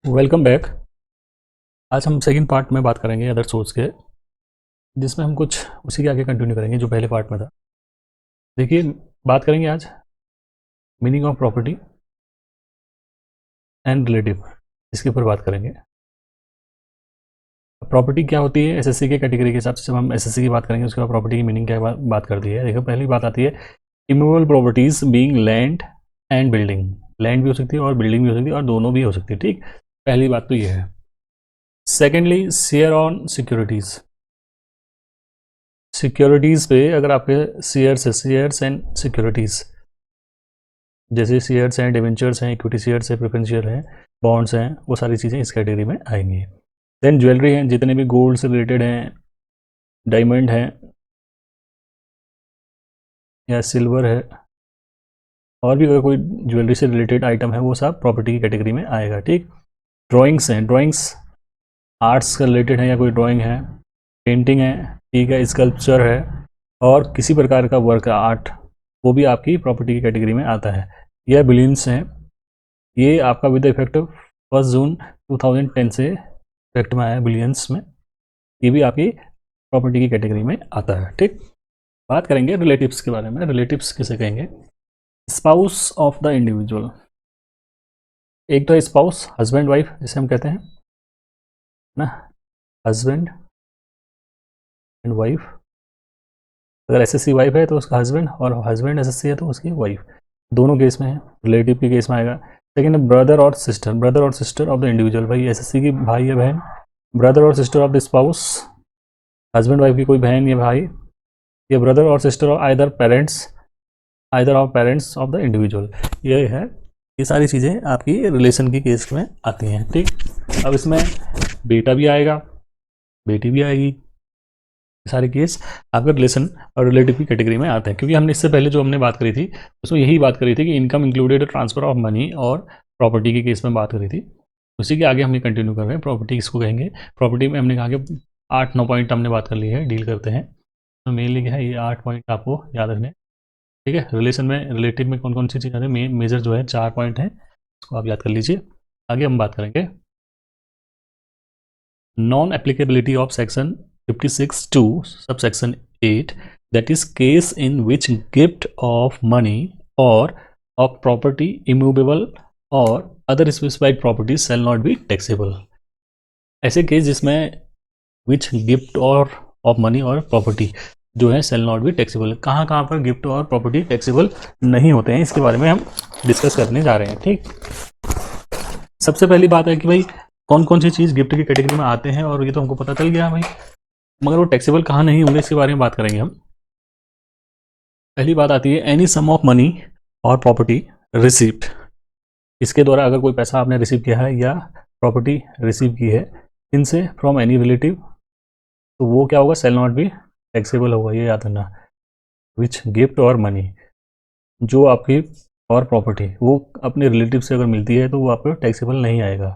Welcome back. आज हम second part में बात करेंगे अदर सोर्स के, जिसमें हम कुछ उसी के आगे कंटिन्यू करेंगे जो पहले पार्ट में था। देखिए, बात करेंगे आज meaning of property and relative, इसके ऊपर बात करेंगे। प्रॉपर्टी क्या होती है एसएससी के कैटेगरी के हिसाब से, जब हम एसएससी की बात करेंगे उसके बाद प्रॉपर्टी की मीनिंग क्या बात करती है। देखो, पहली बात आती है immovable properties being land and building. Land भी हो सकती है और बिल्डिंग भी हो सकती है और दोनों भी हो सकती है। ठीक, पहली बात तो ये है। Secondly, share on securities. Securities पे अगर आपके शेयर्स है, शेयर्स एंड सिक्योरिटीज़, जैसे शेयर्स हैं, डिवेंचर्स हैं, इक्विटी शेयर्स है, प्रेफरेंस शेयर हैं, बॉन्ड्स हैं, वो सारी चीज़ें इस कैटेगरी में आएंगी। देन ज्वेलरी हैं, जितने भी गोल्ड से रिलेटेड हैं, डायमंड हैं या सिल्वर है, और भी अगर कोई ज्वेलरी से रिलेटेड आइटम है वो सब प्रॉपर्टी की कैटेगरी में आएगा। ठीक, ड्राइंग्स हैं, ड्राइंग्स आर्ट्स से रिलेटेड है या कोई ड्राइंग है, पेंटिंग है, ठीक है, स्कल्पचर है, और किसी प्रकार का वर्क आर्ट, वो भी आपकी प्रॉपर्टी की कैटेगरी में आता है। यह बिलियंस हैं, ये आपका विद इफेक्ट 1 जून 2010 से इफेक्ट में आया बिलियंस में, ये भी आपकी प्रॉपर्टी की कैटेगरी में आता है। ठीक, बात करेंगे रिलेटिव्स के बारे में। रिलेटिव्स किसे कहेंगे? Spouse of the individual. एक तो स्पाउस, हस्बैंड वाइफ जिसे हम कहते हैं ना, हस्बैंड एंड वाइफ। अगर एसएससी वाइफ है तो उसका हस्बैंड, और हस्बैंड एसएससी है तो उसकी वाइफ, दोनों केस में है, रिलेटिव के केस में आएगा। सेकेंड है ब्रदर और सिस्टर। ब्रदर और सिस्टर ऑफ द इंडिविजुअल, भाई एसएससी की भाई या बहन, ब्रदर और sister of the spouse, husband wife की कोई बहन या भाई, या ब्रदर और sister of either parents, either of parents of the individual. ये है, ये सारी चीज़ें आपकी रिलेशन की केस में आती हैं। ठीक, अब इसमें बेटा भी आएगा, बेटी भी आएगी, सारे केस आपका रिलेशन और रिलेटिव की कैटेगरी में आते हैं। क्योंकि हमने इससे पहले जो हमने बात करी थी उसमें यही बात करी थी कि income included transfer of money और प्रॉपर्टी के केस में बात करी थी। उसी के आगे हम ये कंटिन्यू कर रहे हैं। प्रॉपर्टी किसको कहेंगे? प्रॉपर्टी में हमने कहा कि 8-9 पॉइंट हमने बात कर ली है, डील करते हैं। तो मेनली क्या है, ये 8 पॉइंट आपको याद रखने। ठीक है, रिलेशन में, रिलेटिव में कौन कौन सी चीज़ आती है, मेजर जो है 4 पॉइंट हैं, उसको आप याद कर लीजिए। आगे हम बात करेंगे non applicability of section 56(2) subsection 8, that is case in which gift of money or of property immovable or other specified properties shall not be taxable। ऐसे केस जिसमें विच गिफ्ट और ऑफ मनी और प्रॉपर्टी जो है सेल नॉट बी टैक्सेबल। कहाँ कहाँ पर gift और प्रॉपर्टी टैक्सेबल नहीं होते हैं, इसके बारे में हम डिस्कस करने जा रहे हैं। ठीक, सबसे पहली बात है कि भाई कौन कौन सी चीज़ गिफ्ट की कैटेगरी में आते हैं, और ये तो हमको पता चल गया भाई, मगर वो टैक्सेबल कहाँ नहीं होंगे इसके बारे में बात करेंगे हम। पहली बात आती है एनी सम ऑफ मनी और प्रॉपर्टी रिसीव्ड। इसके द्वारा अगर कोई पैसा आपने रिसीव किया है या प्रॉपर्टी रिसीव की है इनसे फ्रॉम एनी रिलेटिव, तो वो क्या होगा, सेल नॉट बी टैक्सेबल होगा, ये याद रखना। विच गिफ्ट और मनी, जो आपकी और प्रॉपर्टी वो अपने रिलेटिव से अगर मिलती है तो वो आपको टैक्सेबल नहीं आएगा।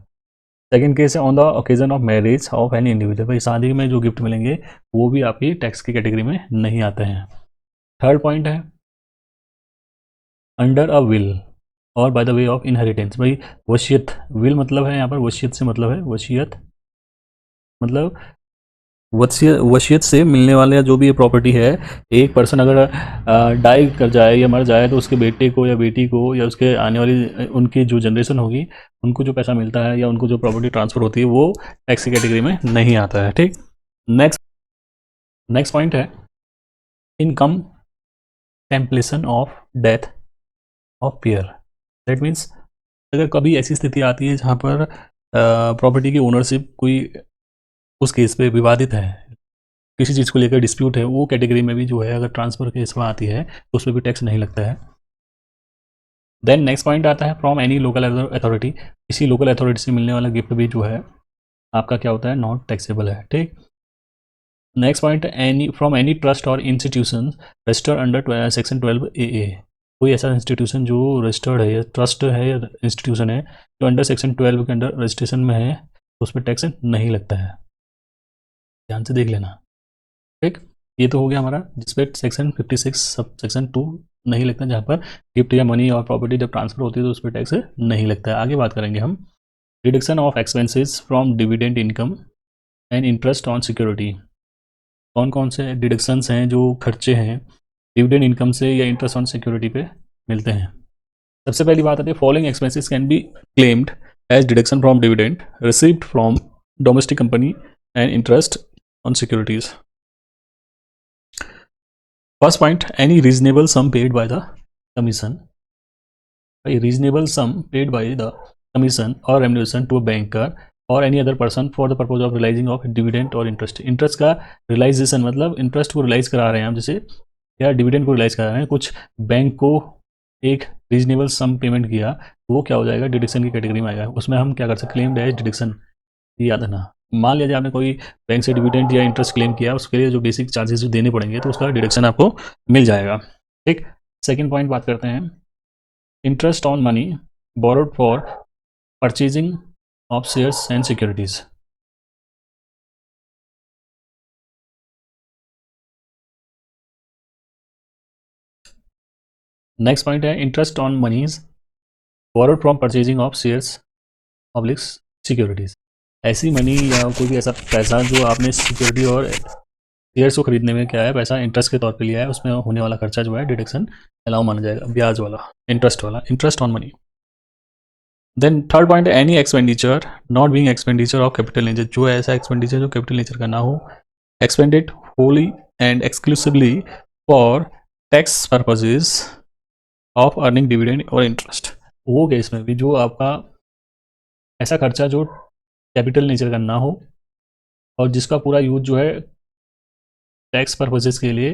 सेकेंड केस है on the occasion of marriage of any individual, भाई शादी में जो गिफ्ट मिलेंगे वो भी आपकी टैक्स की कैटेगरी में नहीं आते हैं। थर्ड पॉइंट है अंडर अ विल और by the way of inheritance. भाई वसीयत, विल मतलब है यहाँ पर वसीयत से मतलब है, वसीयत मतलब वसीयत से मिलने वाले जो भी ये प्रॉपर्टी है, एक पर्सन अगर डाई कर जाए या मर जाए तो उसके बेटे को या बेटी को या उसके आने वाली उनकी जो जनरेशन होगी उनको जो पैसा मिलता है या उनको जो प्रॉपर्टी ट्रांसफर होती है वो टैक्स की कैटेगरी में नहीं आता है। ठीक, नेक्स्ट नेक्स्ट पॉइंट है income temptation of death of payer. That means अगर कभी ऐसी स्थिति आती है जहाँ पर प्रॉपर्टी की ओनरशिप कोई उस केस पे विवादित है, किसी चीज़ को लेकर डिस्प्यूट है, वो कैटेगरी में भी जो है अगर ट्रांसफर केस में आती है तो उस पर भी टैक्स नहीं लगता है। देन नेक्स्ट पॉइंट आता है फ्रॉम एनी लोकल अथॉरिटी। किसी लोकल अथॉरिटी से मिलने वाला गिफ्ट भी जो है आपका क्या होता है, नॉट टैक्सेबल है। ठीक, next point any from any trust और institution registered under section 12AA। कोई ऐसा इंस्टीट्यूशन जो रजिस्टर्ड है या ट्रस्ट है या इंस्टीट्यूशन है जो अंडर सेक्शन 12 के अंडर रजिस्ट्रेशन में है तो उसमें टैक्स नहीं लगता है, ध्यान से देख लेना। ठीक, ये तो हो गया हमारा जिसपे सेक्शन 56 सब सेक्शन 2 नहीं लगता, जहाँ पर गिफ्ट या मनी और प्रॉपर्टी जब ट्रांसफर होती है तो उस पर टैक्स नहीं लगता है। आगे बात करेंगे हम deduction of expenses from dividend income and interest on security. कौन कौन से डिडक्शंस हैं जो खर्चे हैं डिविडेंड इनकम से या इंटरेस्ट ऑन सिक्योरिटी पे मिलते हैं। सबसे पहली बात आती है following expenses can be claimed as deduction from dividend received from domestic company and interest on securities. First point, any reasonable sum paid by the commission. भाई reasonable sum paid by the commission और remuneration to a banker और any other person for the purpose of realising of dividend और interest. Interest का realisation मतलब interest को realise करा रहे हैं हम, जैसे या डिविडेंड को रिलाइज करा रहे हैं, कुछ बैंक को एक रीजनेबल सम पेमेंट किया तो वो क्या हो जाएगा, डिडक्शन की कैटेगरी में आएगा। उसमें हम क्या कर सकते हैं, क्लेम एज डिडक्शन। ये याद रखना। मान लिया जाए आपने कोई बैंक से डिविडेंड या इंटरेस्ट क्लेम किया, उसके लिए जो बेसिक चार्जेस जो देने पड़ेंगे तो उसका डिडक्शन आपको मिल जाएगा। ठीक, सेकेंड पॉइंट बात करते हैं interest on money borrowed for purchasing of shares and securities. Next point है interest on monies borrowed from purchasing of shares oblique securities. ऐसी मनी या कोई भी ऐसा पैसा जो आपने सिक्योरिटी और शेयर्स को खरीदने में क्या है पैसा इंटरेस्ट के तौर पे लिया है, उसमें होने वाला खर्चा जो है डिडक्शन अलाउ माना जाएगा, ब्याज वाला, इंटरेस्ट वाला, interest on money. Then third point, any expenditure not being expenditure of capital nature. जो ऐसा एक्सपेंडिचर जो कैपिटल नेचर का ना हो, expended wholly and exclusively for tax purposes of earning dividend और इंटरेस्ट। वो केस में भी जो आपका ऐसा खर्चा जो कैपिटल नेचर का ना हो और जिसका पूरा यूज जो है टैक्स पर्पजेज के लिए,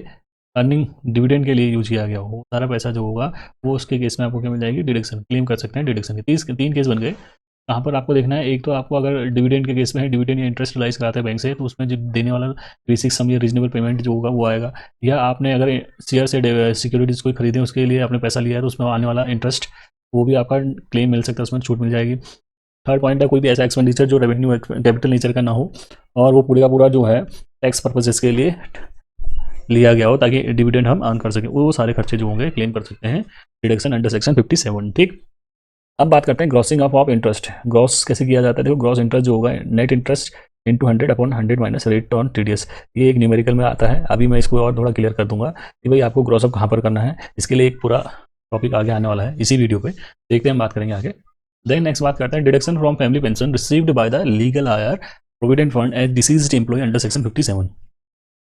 अर्निंग डिविडेंड के लिए यूज किया गया हो, सारा पैसा जो होगा वो उसके केस में आपको क्या मिल जाएगी, डिडक्शन, क्लेम कर सकते हैं डिडक्शन के। तीन केस बन गए। कहाँ पर आपको देखना है, एक तो आपको अगर डिविडेंड के केस में है, डिविडेंड या इंटरेस्ट रिलाइज कराते हैं बैंक से, तो उसमें जो देने वाला बेसिक सम या रीजनेबल पेमेंट जो होगा वो आएगा। या आपने अगर शेयर से सिक्योरिटीज़ कोई खरीदे उसके लिए आपने पैसा लिया है तो उसमें आने वाला इंटरेस्ट वो भी आपका क्लेम मिल सकता है, उसमें छूट मिल जाएगी। थर्ड पॉइंट है कोई भी ऐसा एक्सपेंडिचर जो रेवेन्यू कैपिटल नेचर का ना हो और वो पूरे का पूरा जो है टैक्स पर्पजेस के लिए लिया गया हो ताकि डिविडेंड हम अर्न कर सकें, वो सारे खर्चे जो होंगे क्लेम कर सकते हैं डिडक्शन अंडर सेक्शन 57। ठीक, अब बात करते हैं grossing up of interest. Gross कैसे किया जाता है, देखो ग्रॉस इंटरेस्ट जो होगा net interest into 100/100 minus rate on TDS. ये एक न्यूमेरिकल में आता है, अभी मैं इसको और थोड़ा क्लियर कर दूंगा कि भाई आपको ग्रॉस अप कहाँ पर करना है। इसके लिए एक पूरा टॉपिक आगे आने वाला है इसी वीडियो पे, देखते हैं, हम बात करेंगे आगे। देन नेक्स्ट बात करते हैं deduction from family pension received by the legal heir provident fund as deceased employee under section 57।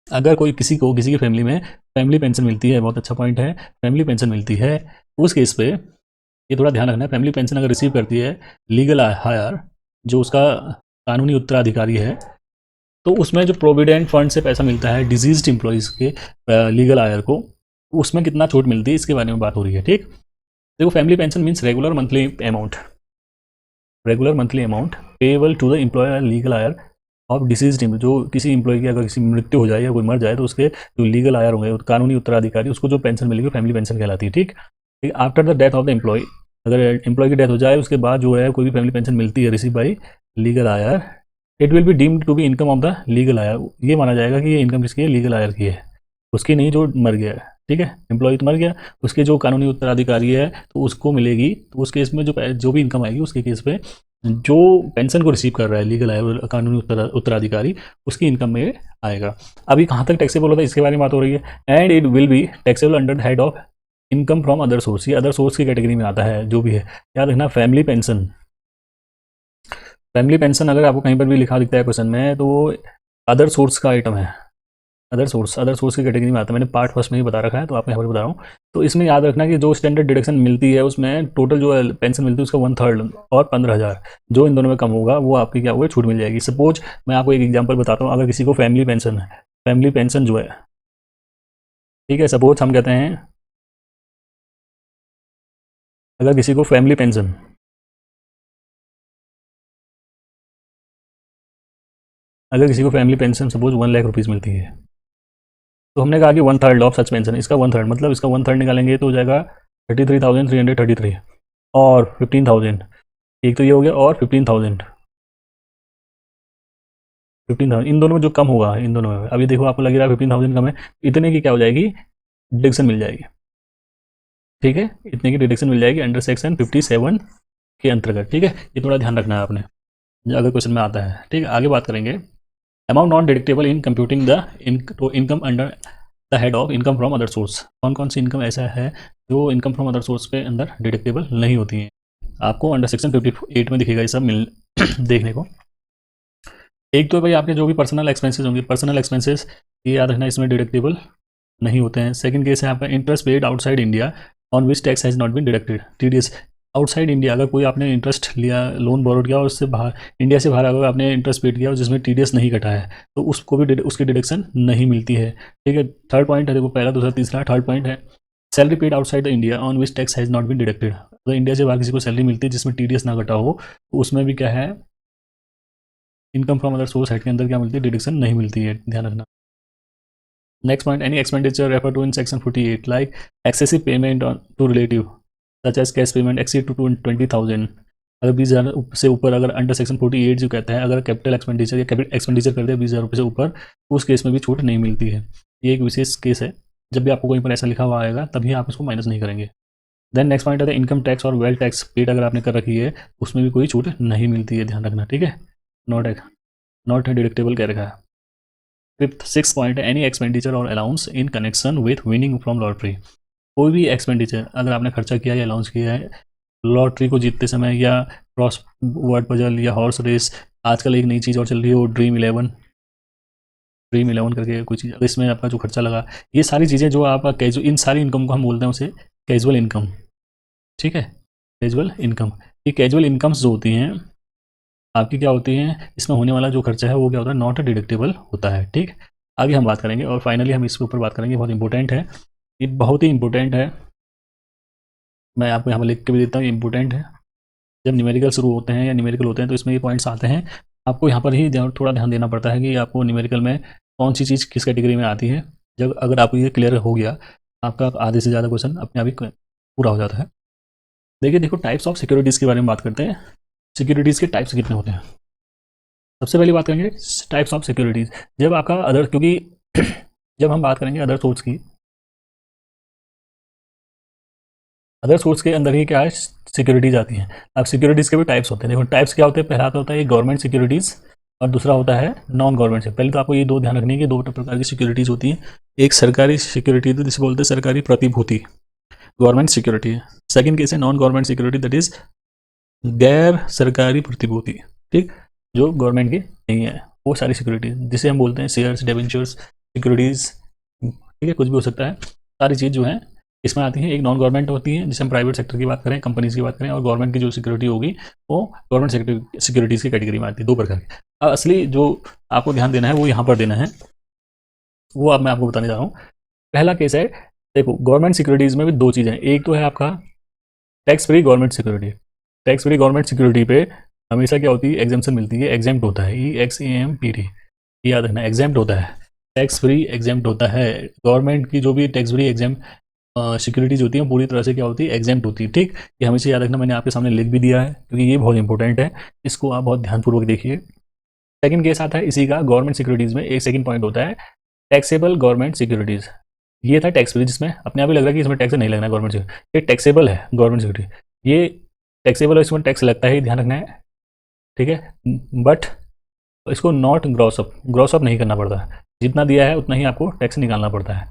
अगर कोई किसी की फैमिली में फैमिली पेंशन मिलती है, बहुत अच्छा पॉइंट है, फैमिली पेंशन मिलती है, उस केस पे ये थोड़ा ध्यान रखना है, फैमिली पेंशन अगर रिसीव करती है लीगल हायर जो उसका कानूनी उत्तराधिकारी है, तो उसमें जो प्रोविडेंट फंड से पैसा मिलता है डिजीज्ड एम्प्लॉयज़ के लीगल हायर को, उसमें कितना छूट मिलती है इसके बारे में बात हो रही है। ठीक, देखो family pension means regular monthly amount payable to the employer legal heir of deceased. जो किसी एम्प्लॉय की अगर किसी मृत्यु हो जाए या कोई मर जाए तो उसके जो लीगल आयर होंगे, कानूनी उत्तराधिकारी, उसको जो पेंशन मिलेगी फैमिली पेंशन कहलाती है। ठीक, after the death of the employee, अगर एम्प्लॉय की डेथ हो जाए उसके बाद जो है कोई भी फैमिली पेंशन मिलती है receive by legal heir, it will be deemed to be income of the legal heir. ये माना जाएगा कि ये इनकम किसकी है, लीगल आयर की है, उसकी नहीं जो मर गया है। ठीक है, एम्प्लॉय तो मर गया, उसके जो कानूनी उत्तराधिकारी है तो उसको मिलेगी। तो उस केस में जो भी इनकम आएगी उसके केस पे जो पेंशन को रिसीव कर रहा है लीगल आयर कानूनी उत्तराधिकारी, उसकी इनकम में आएगा। अभी कहाँ तक टैक्सेबल होता है इसके बारे में बात हो रही है। And it will be taxable under the head of income from other source. ये अदर सोर्स की कैटेगरी में आता है जो भी है। याद रखना फैमिली पेंशन अगर आपको कहीं पर भी लिखा दिखता है क्वेश्चन में तो वो अदर सोर्स का आइटम है, अदर सोर्स की कैटेगरी में आता है। मैंने पार्ट फर्स्ट में ही बता रखा है तो आपको यहाँ पर बता रहा हूँ। तो इसमें याद रखना कि जो स्टैंडर्ड डिडक्शन मिलती है उसमें टोटल जो पेंशन मिलती है उसका 1/3 और 15,000 जो इन दोनों में कम होगा वो आपकी क्या होगा, छूट मिल जाएगी। सपोज मैं आपको एक एग्जांपल बताता हूँ, अगर किसी को फैमिली पेंशन जो है, ठीक है, सपोज हम कहते हैं अगर किसी को family pension suppose 1 lakh rupees मिलती है, तो हमने कहा कि 1/3 ऑफ सच पेंशन, इसका 1/3 मतलब इसका 1/3 निकालेंगे तो हो जाएगा 33,333 और 15,000, एक तो ये हो गया, और 15,000 इन दोनों में जो कम होगा, इन दोनों में अभी देखो आपको लग रहा है 15,000 कम है, इतने की क्या हो जाएगी, डिडक्शन मिल जाएगी। ठीक है, इतने की डिडक्शन मिल जाएगी अंडर सेक्शन 57 के अंतर्गत, ठीक है, ये थोड़ा ध्यान रखना है आपने अगर क्वेश्चन में आता है, ठीक है। आगे बात करेंगे amount non deductible in computing the income under the head of income from other source. कौन कौन सी इनकम ऐसा है जो इनकम फ्रॉम अदर सोर्स पे अंदर डिडक्टेबल नहीं होती है, आपको अंडर सेक्शन 58 में दिखेगा ये सब मिल देखने को। एक तो भाई आपके जो भी पर्सनल एक्सपेंसेस होंगे, पर्सनल एक्सपेंसेस ये याद रखना इसमें डिडक्टेबल नहीं होते हैं। सेकंड केस है आपका interest paid outside India on which tax has not been deducted, TDS. Outside India अगर कोई आपने इंटरेस्ट लिया, लोन बोरोड किया और उससे बाहर, इंडिया से बाहर अगर आपने इंटरेस्ट पेड किया और जिसमें टीडीएस नहीं कटा है तो उसको भी उसकी डिडक्शन नहीं मिलती है, ठीक है। थर्ड पॉइंट है, देखो पहला दूसरा तीसरा, थर्ड पॉइंट है salary paid outside the India on which tax has not been deducted. अगर इंडिया से बाहर किसी को सैलरी मिलती है जिसमें टीडीएस ना कटा हो तो उसमें भी क्या है, income from other source head के अंदर क्या मिलती है, डिडक्शन नहीं मिलती है, ध्यान रखना। Next point, any expenditure refer to in section 48 like excessive payment on to relative such as cash payment exceed to 20,000। अगर 20,000 से ऊपर, अगर अंडर सेक्शन 48 जो कहता है अगर कैपिटल एक्सपेंडिचर या कैपिटल एक्सपेंडिचर करते हैं 20,000 रुपये से ऊपर, तो उस केस में भी छूट नहीं मिलती है। ये एक विशेष केस है, जब भी आपको कहीं पर ऐसा लिखा हुआ आएगा तभी आप इसको माइनस नहीं करेंगे। देन नेक्स्ट पॉइंट है इनकम टैक्स और वेल्थ टैक्स पेड अगर आपने कर रखी है उसमें भी कोई छूट नहीं मिलती है, ध्यान रखना, ठीक है। नॉट डिडक्टेबल कह रखा है। फिफ्थ सिक्स पॉइंट है एनी एक्सपेंडिचर और allowance in connection with winning from lottery. कोई भी एक्सपेंडिचर अगर आपने खर्चा किया या अलाउंस किया है लॉटरी को जीतते समय, या क्रॉस वर्ड पजल या हॉर्स रेस, आजकल एक नई चीज़ और चल रही है वो ड्रीम 11 करके कोई चीज़, इसमें आपका जो खर्चा लगा, ये सारी चीज़ें जो आपका कैजुअल, इन सारी इनकम को हम बोलते हैं उसे कैजुअल इनकम, ठीक है, कैजुअल इनकम। ये कैजुअल इनकम्स जो होती हैं आपकी क्या होती हैं, इसमें होने वाला जो खर्चा है वो क्या होता है, नॉट डिडक्टेबल होता है, ठीक। आगे हम बात करेंगे और फाइनली हम इसके ऊपर बात करेंगे, बहुत इंपॉर्टेंट है, ये बहुत ही इंपॉर्टेंट है, मैं आपको यहाँ पर लिख के भी देता हूँ, इंपॉर्टेंट है। जब न्यूमेरिकल शुरू होते हैं या न्यूमेरिकल होते हैं तो इसमें ये पॉइंट्स आते हैं, आपको यहाँ पर ही थोड़ा ध्यान देना पड़ता है कि आपको न्यूमेरिकल में कौन सी चीज़ किस कैटेगरी में आती है। जब अगर आपको ये क्लियर हो गया, आपका आधे से ज़्यादा क्वेश्चन अपने आप ही पूरा हो जाता है। देखो टाइप्स ऑफ सिक्योरिटीज़ के बारे में बात करते हैं। सिक्योरिटीज़ के टाइप्स कितने होते हैं, सबसे पहले बात करेंगे टाइप्स ऑफ सिक्योरिटीज़। जब आपका अदर, क्योंकि जब हम बात करेंगे अदर सोर्स की, अदर सोर्स के अंदर ही क्या है, सिक्योरिटीज़ आती हैं। अब सिक्योरिटीज़ के भी टाइप्स होते हैं, देखो टाइप्स क्या होते हैं, पहला तो होता है गवर्नमेंट सिक्योरिटीज़ और दूसरा होता है नॉन गवर्नमेंट से। पहले तो आपको ये दो ध्यान रखनी है कि दो प्रकार की सिक्योरिटीज़ होती हैं, एक सरकारी सिक्योरिटी तो जिसे बोलते हैं सरकारी प्रतिभूति, गवर्नमेंट सिक्योरिटी है। सेकंड केस है non government security, that is गैर सरकारी प्रतिभूति, ठीक, जो गवर्नमेंट की नहीं है, वो सारी सिक्योरिटी जिसे हम बोलते हैं शेयर्स, डिबेंचर्स, सिक्योरिटीज़, ठीक है, कुछ भी हो सकता है, सारी चीज़ जो है इसमें आती है। एक नॉन गवर्नमेंट होती है जिसे हम प्राइवेट सेक्टर की बात करें, कंपनीज की बात करें, और गवर्नमेंट की जो सिक्योरिटी होगी वो गवर्नमेंट सिक्योरिटीज़ की कैटेगरी में आती है, दो प्रकार की। असली जो आपको ध्यान देना है वो यहाँ पर देना है, वो अब मैं आपको बताने जा रहा हूँ। पहला केस है, देखो गवर्नमेंट सिक्योरिटीज़ में भी दो चीज़ें हैं, एक तो है आपका tax free government security. Tax free government security पे हमेशा क्या होती है, एग्जाम्पशन मिलती है, एग्जेम्प्ट होता है, EXAMPT, याद रखना, एग्जेम्प्ट होता है, टैक्स फ्री एग्जेम्प्ट होता है। गवर्नमेंट की जो भी टैक्स फ्री एग्जाम सिक्योरिटीज होती हैं पूरी तरह से क्या होती है, एग्जेम्प्ट होती है, ठीक। ये हमेशा याद रखना, मैंने आपके सामने लिख भी दिया है क्योंकि ये बहुत इंपॉर्टेंट है, इसको आप बहुत ध्यानपूर्वक देखिए। सेकंड केस आता है इसी का, गवर्नमेंट सिक्योरिटीज़ में एक सेकंड पॉइंट होता है टैक्सेबल गवर्नमेंट सिक्योरिटीज़। ये था टैक्स फ्री, जिसमें अपने आप ही लग रहा है कि इसमें टैक्स नहीं लगना है, गवर्नमेंट सिक्योरिटी ये टैक्सेबल है, गवर्नमेंट सिक्योरिटी ये टैक्सेबल है, इसमें टैक्स लगता है, ध्यान रखना है, ठीक है। बट इसको नॉट ग्रॉसअप नहीं करना पड़ता है, जितना दिया है उतना ही आपको टैक्स निकालना पड़ता है।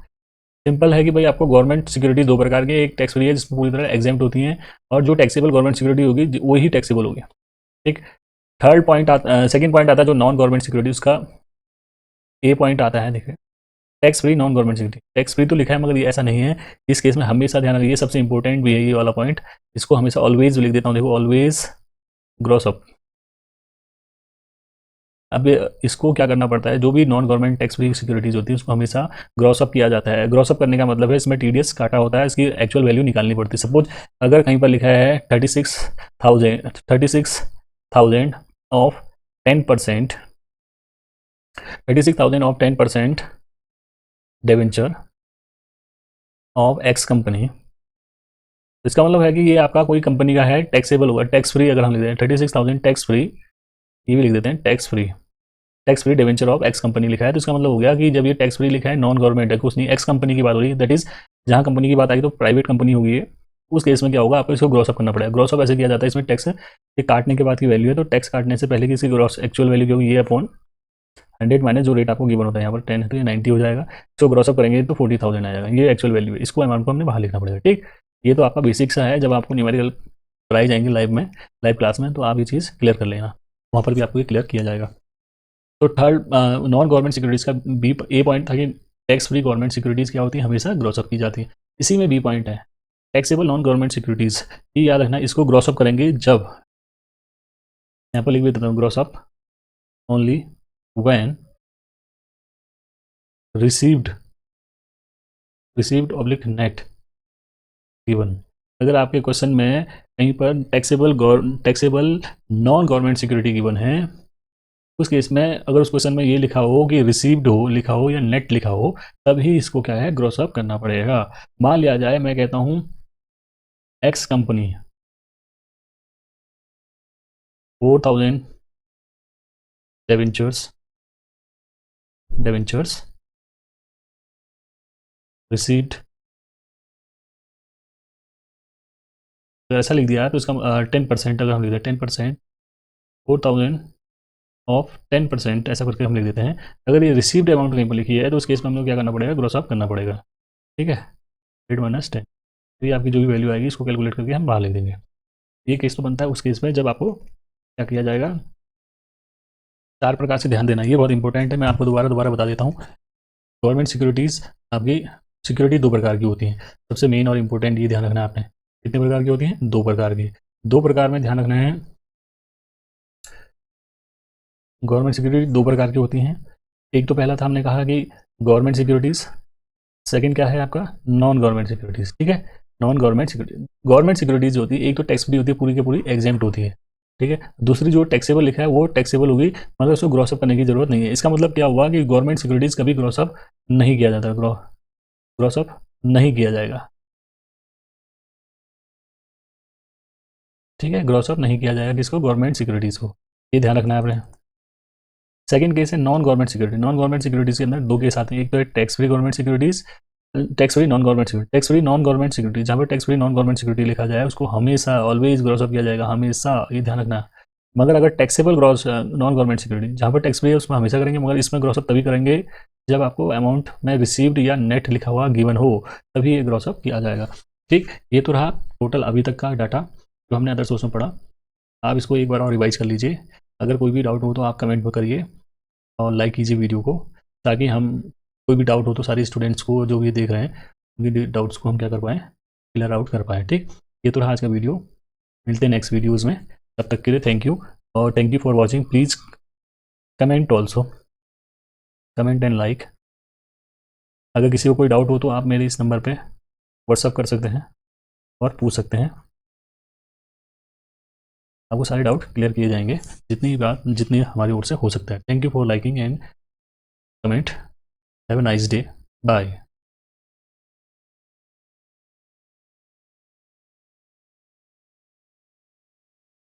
सिंपल है कि भाई आपको गवर्नमेंट सिक्योरिटी दो प्रकार की, एक टैक्स फ्री है जिसमें पूरी तरह एग्जेम्प्ट होती हैं, और जो टैक्सेबल गवर्नमेंट सिक्योरिटी होगी वही टैक्सेबल होगी, ठीक। थर्ड पॉइंट सेकंड पॉइंट आता है जो नॉन गवर्नमेंट सिक्योरिटी, उसका ए पॉइंट आता है, देखिए tax free non government security. Tax free तो लिखा है मगर ये ऐसा नहीं है, इस केस में हमेशा ध्यान रखिए, सबसे इंपॉर्टेंट भी है ये वाला पॉइंट, इसको हमेशा ऑलवेज लिख देता हूँ, देखो ऑलवेज ग्रॉसअप। अब इसको क्या करना पड़ता है, जो भी non government tax free securities होती है उसको हमेशा ग्रॉसअप किया जाता है। ग्रॉसअप करने का मतलब है इसमें टीडीएस काटा होता है, इसकी एक्चुअल वैल्यू निकालनी पड़ती है। सपोज अगर कहीं पर लिखा है 36,000 of 10%, 36,000 of 10% debenture of x company, इसका मतलब है कि ये आपका कोई कंपनी का है, टैक्सेबल होगा, टैक्स फ्री अगर हम लिख दें 36,000 टैक्स फ्री, ये भी लिख देते हैं tax free debenture of x company लिखा है, तो इसका मतलब हो गया कि जब ये टैक्स फ्री लिखा है नॉन गवर्नमेंट है, कुछ नहीं, एक्स कंपनी की बात हो रही है, दैट इज जहाँ कंपनी की बात आई तो प्राइवेट कंपनी होगी ये, उस केस में क्या होगा, आपको इसको ग्रॉस अप करना पड़ेगा। ग्रॉस अप ऐसे किया जाता है, इसमें टैक्स ये काटने के बाद की वैल्यू है, तो टैक्स काटने से पहले की इसकी ग्रॉस एक्चुअल वैल्यू जो ये अपॉन 100 माइनस जो रेट आपको गिवन होता है, यहाँ पर 10 है तो ये 90 हो जाएगा। इसको ग्रॉस अप करेंगे तो 40,000 आ जाएगा, ये एक्चुअल वैल्यू है। इसको अमाउंट को हमने बाहर लिखना पड़ेगा, ठीक। ये तो आपका बेसिक सा है, जब आपको न्यूमेरिकल कराई जाएंगे लाइव क्लास में, तो आप ये चीज़ क्लियर कर लेना, वहाँ पर भी आपको ये क्लियर किया जाएगा। तो थर्ड, नॉन गवर्नमेंट सिक्योरिटीज़ का बी ए पॉइंट था कि टैक्स फ्री गवर्नमेंट सिक्योरिटीज़ क्या होती है, हमेशा ग्रॉसअप की जाती है। इसी में बी पॉइंट है, टैक्सेबल नॉन गवर्नमेंट सिक्योरिटीज़, ये याद रखना, इसको ग्रॉसअप करेंगे जब, यहाँ पर लिख भी देता हूँ, ग्रॉसअप only when received oblique net given. अगर आपके क्वेश्चन में कहीं पर taxable non government security given है, उस केस में अगर उस क्वेश्चन में ये लिखा हो कि रिसीव्ड हो लिखा हो या नेट लिखा हो, तभी इसको क्या है, ग्रॉस अप करना पड़ेगा। मान लिया जाए मैं कहता हूँ एक्स कंपनी 4,000 डेवेंचर्स रिसीव्ड, तो ऐसा लिख दिया है, तो इसका 10% अगर हम लिख दें 10%, 4,000 ऑफ 10%, ऐसा करके हम लिख देते हैं। अगर ये रिसीव्ड अमाउंट कहीं पर लिखी है, तो उस केस में हम लोग क्या करना पड़ेगा, ग्रॉस अप करना पड़ेगा, ठीक है। 8 - 10, तो ये आपकी जो भी वैल्यू आएगी इसको कैलकुलेट करके हम बाहर लिख देंगे। ये केस तो बनता है उस केस में जब आपको क्या किया जाएगा, 4 प्रकार से ध्यान देना, ये बहुत इंपॉर्टेंट है, मैं आपको दोबारा बता देता हूँ। गवर्नमेंट सिक्योरिटीज़, आपकी सिक्योरिटी 2 प्रकार की होती हैं। सबसे मेन और इम्पोर्टेंट ये ध्यान रखना है आपने, कितने प्रकार की होती हैं, 2 प्रकार की। 2 प्रकार में ध्यान रखना है, गवर्नमेंट सिक्योरिटी 2 प्रकार की होती हैं। एक तो पहला था, हमने कहा कि गवर्नमेंट सिक्योरिटीज़, सेकंड क्या है आपका, नॉन गवर्नमेंट सिक्योरिटीज़, ठीक है। नॉन गवर्नमेंट सिक्योरिटीज़ होती है, एक तो टैक्स फ्री होती है, पूरी की पूरी एग्जेम्प्ट होती है, ठीक है। दूसरी जो टैक्सेबल लिखा है वो टैक्सेबल होगी, मगर उसको ग्रॉसअप करने की जरूरत नहीं है। इसका मतलब क्या हुआ कि गवर्नमेंट सिक्योरिटीज़ कभी ग्रॉसअप नहीं किया जाता, ग्रॉसअप नहीं किया जाएगा, ठीक है। ग्रॉसअप नहीं किया जाएगा किसको, गवर्नमेंट सिक्योरिटीज़ को, ये ध्यान रखना है आपने। सेकंड केस है non government security. Non government securities के अंदर 2 केस आते हैं, एक तो है tax free government securities, tax free non government security. Tax free non government security, जहाँ पर tax free non government security लिखा जाए उसको हमेशा ऑलवेज ग्रॉसअप किया जाएगा, हमेशा, ये ध्यान रखना। मगर अगर taxable gross non government security, जहाँ पर टैक्स फ्री है उसमें हमेशा करेंगे, मगर इसमें ग्रॉसअप तभी करेंगे जब आपको अमाउंट में रिसीव्ड या नेट लिखा हुआ गिवन हो, तभी ये ग्रॉसअप किया जाएगा, ठीक। ये तो रहा टोटल अभी तक का डाटा जो हमने अदर सोर्स में पढ़ा। आप इसको एक बार और रिवाइज कर लीजिए। अगर कोई भी डाउट हो तो आप कमेंट में करिए और लाइक कीजिए वीडियो को, ताकि हम, कोई भी डाउट हो तो सारे स्टूडेंट्स को जो भी देख रहे हैं उनके डाउट्स को हम क्या कर पाएँ, क्लियर आउट कर पाएँ, ठीक। ये तो रहा आज का वीडियो, मिलते हैं नेक्स्ट वीडियोज़ में, तब तक के लिए थैंक यू, और thank you for watching. Please comment also, comment and like. अगर किसी को कोई डाउट हो तो आप मेरे इस नंबर पे व्हाट्सअप कर सकते हैं और पूछ सकते हैं, आपको सारे डाउट क्लियर किए जाएंगे, जितनी हमारी ओर से हो सकता है। Thank you for liking and comment, have a nice day, bye.